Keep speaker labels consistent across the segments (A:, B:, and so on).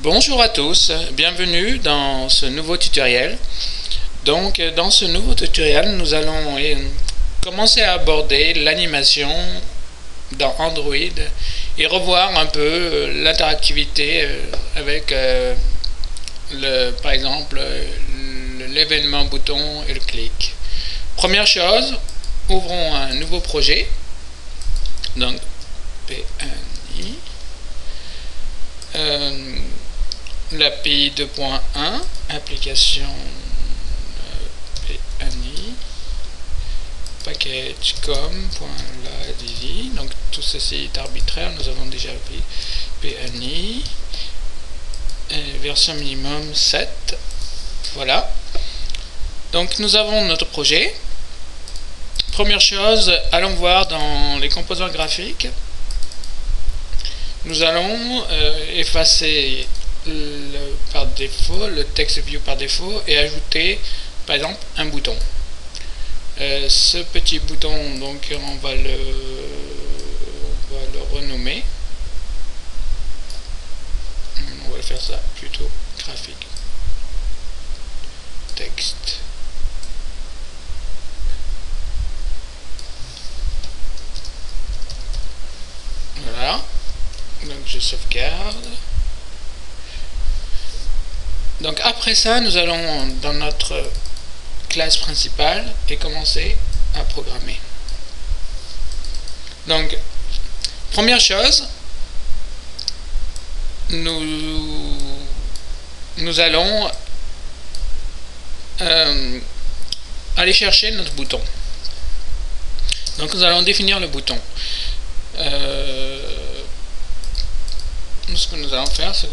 A: Bonjour à tous, bienvenue dans ce nouveau tutoriel. Donc dans ce nouveau tutoriel, nous allons commencer à aborder l'animation dans Android et revoir un peu l'interactivité avec par exemple l'événement bouton et le clic. Première chose, ouvrons un nouveau projet, donc PNI. L'API 2.1, application PNI, package com.ladz, donc tout ceci est arbitraire, nous avons déjà vu PNI, version minimum 7, voilà. Donc nous avons notre projet. Première chose, allons voir dans les composants graphiques. Nous allons effacer par défaut le text view par défaut et ajouter par exemple un bouton. Ce petit bouton, donc on va le renommer. On va faire ça plutôt graphique. Texte. Voilà. Donc je sauvegarde. Donc après ça, nous allons dans notre classe principale et commencer à programmer. Donc première chose, nous allons aller chercher notre bouton. Donc nous allons définir le bouton. Ce que nous allons faire, c'est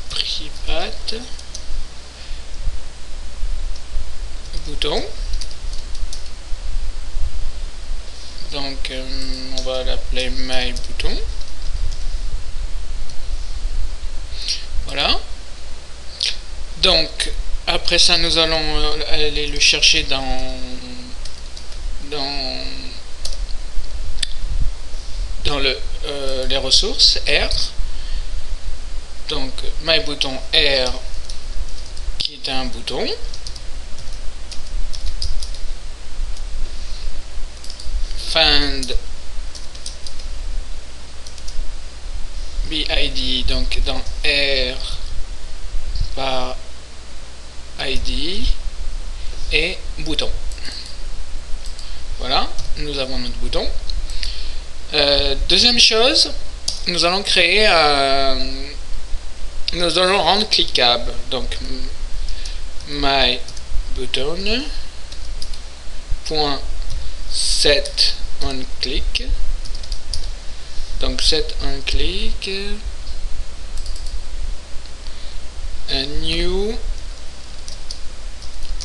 A: private bouton. Donc on va l'appeler my bouton. Voilà. Donc après ça, nous allons aller le chercher dans les ressources R. Donc my bouton R qui est un bouton. Find BID, donc dans R par ID et bouton. Voilà, nous avons notre bouton. Deuxième chose, nous allons créer nous allons rendre cliquable. Donc my button point set on click. Donc set on click a new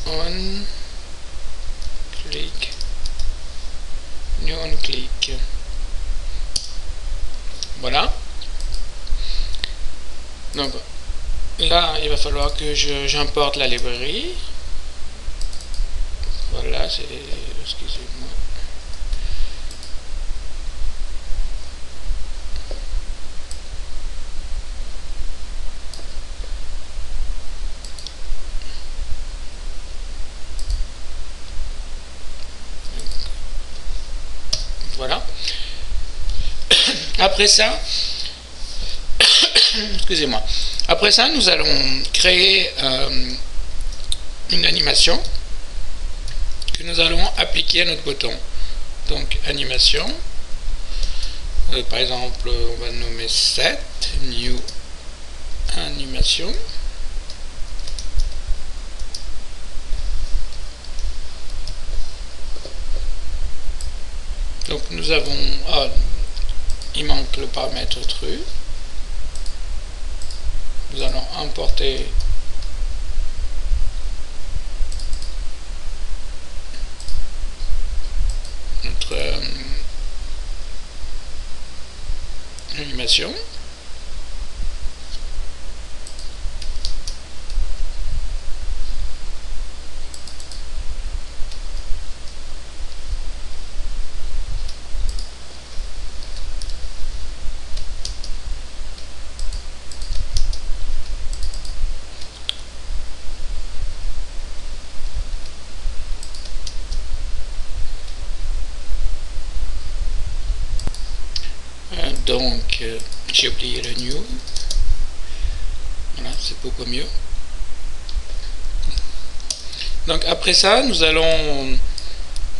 A: on click voilà. Donc là, il va falloir que j'importe la librairie. Voilà, c'est... excusez-moi. Voilà. Après ça, excusez-moi. Après ça, nous allons créer une animation que nous allons appliquer à notre bouton. Donc animation. Par exemple, on va nommer set new animation. Donc nous avons, il manque le paramètre true. Nous allons importer notre animation. J'ai oublié le new. Voilà, c'est beaucoup mieux. Donc après ça, nous allons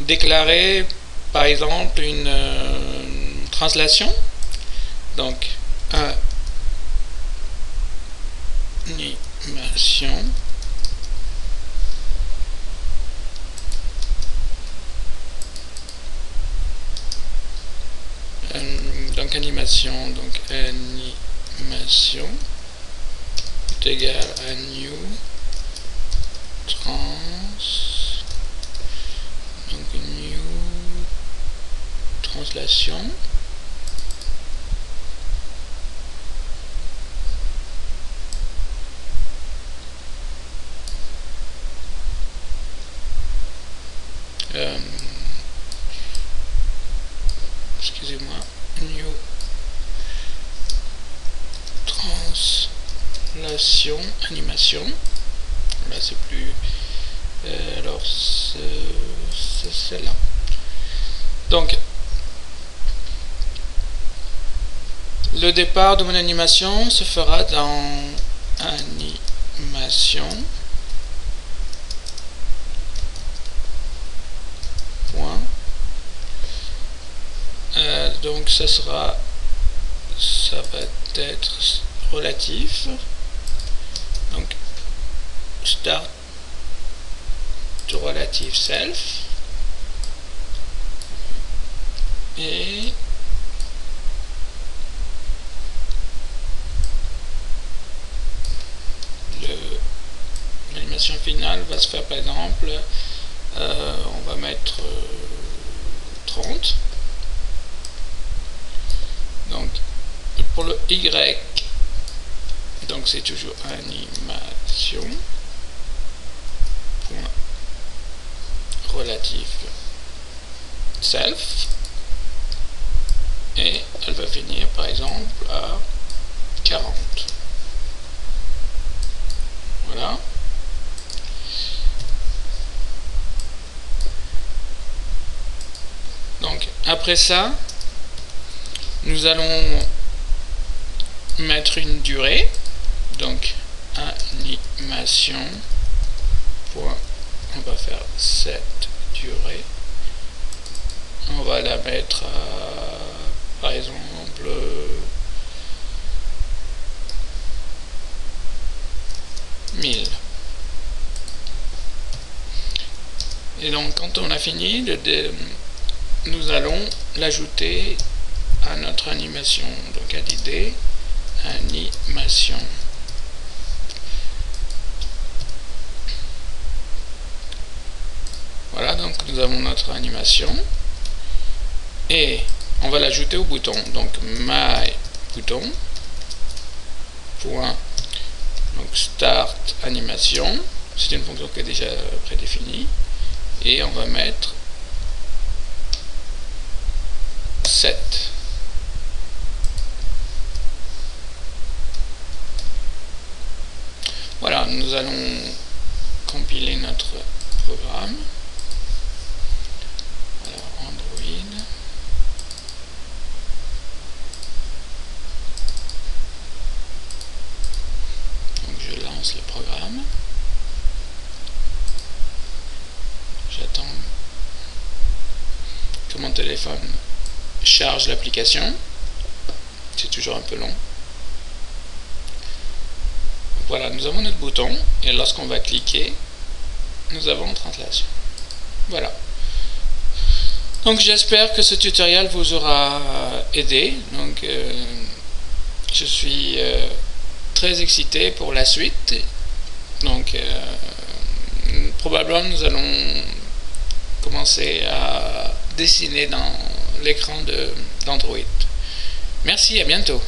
A: déclarer par exemple une translation. Donc animation donc animation est égal à new donc new translation excusez-moi, new translation animation. Là c'est plus alors c'est celle-là. Donc le départ de mon animation se fera dans animation point. Donc ça va être relatif, donc start relative self et l'animation finale va se faire par exemple on va mettre 30. Donc pour le Y, donc c'est toujours animation point relatif self et elle va finir par exemple à 40. Voilà. Donc après ça, nous allons mettre une durée, donc animation point, on va faire cette durée, on va la mettre à par exemple 1000. Et donc quand on a fini, nous allons l'ajouter à notre animation, donc à l'idée animation. Voilà, donc nous avons notre animation et on va l'ajouter au bouton, donc my bouton point donc start animation, c'est une fonction qui est déjà prédéfinie et on va mettre 7. Voilà, nous allons compiler notre programme. Alors Android. Donc je lance le programme. J'attends que mon téléphone charge l'application. C'est toujours un peu long. Voilà, nous avons notre bouton et lorsqu'on va cliquer, nous avons translation. Voilà. Donc j'espère que ce tutoriel vous aura aidé. Donc je suis très excité pour la suite. Donc probablement nous allons commencer à dessiner dans l'écran d'Android. Merci, à bientôt.